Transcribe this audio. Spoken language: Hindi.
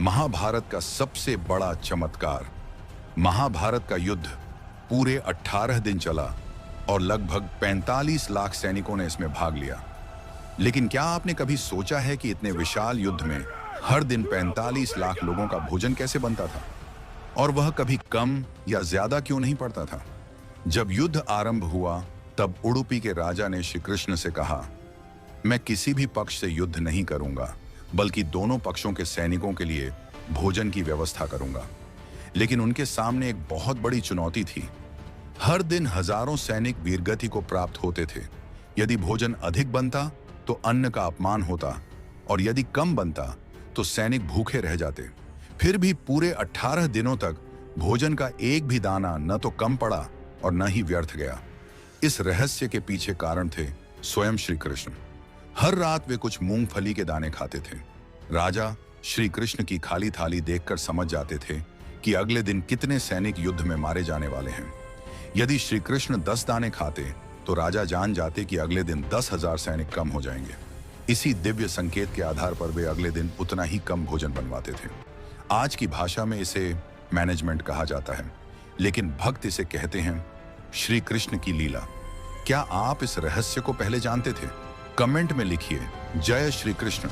महाभारत का सबसे बड़ा चमत्कार। महाभारत का युद्ध पूरे 18 दिन चला और लगभग 45 लाख सैनिकों ने इसमें भाग लिया। लेकिन क्या आपने कभी सोचा है कि इतने विशाल युद्ध में हर दिन 45 लाख लोगों का भोजन कैसे बनता था? और वह कभी कम या ज्यादा क्यों नहीं पड़ता था? जब युद्ध आरंभ हुआ तब उडुपी के राजा ने श्री कृष्ण से कहा, मैं किसी भी पक्ष से युद्ध नहीं करूंगा, बल्कि दोनों पक्षों के सैनिकों के लिए भोजन की व्यवस्था करूंगा। लेकिन उनके सामने एक बहुत बड़ी चुनौती थी। हर दिन हजारों सैनिक वीरगति को प्राप्त होते थे। यदि भोजन अधिक बनता तो अन्न का अपमान होता, और यदि कम बनता तो सैनिक भूखे रह जाते। फिर भी पूरे 18 दिनों तक भोजन का एक भी दाना न तो कम पड़ा और न ही व्यर्थ गया। इस रहस्य के पीछे कारण थे स्वयं श्री कृष्ण। हर रात वे कुछ मूंगफली के दाने खाते थे। राजा श्री कृष्ण की खाली थाली देखकर समझ जाते थे कि अगले दिन कितने सैनिक युद्ध में मारे जाने वाले हैं। यदि श्री कृष्ण 10 दाने खाते तो राजा जान जाते कि अगले दिन 10,000 सैनिक कम हो जाएंगे। इसी दिव्य संकेत के आधार पर वे अगले दिन उतना ही कम भोजन बनवाते थे। आज की भाषा में इसे मैनेजमेंट कहा जाता है, लेकिन भक्त इसे कहते हैं श्री कृष्ण की लीला। क्या आप इस रहस्य को पहले जानते थे? कमेंट में लिखिए जय श्री कृष्ण।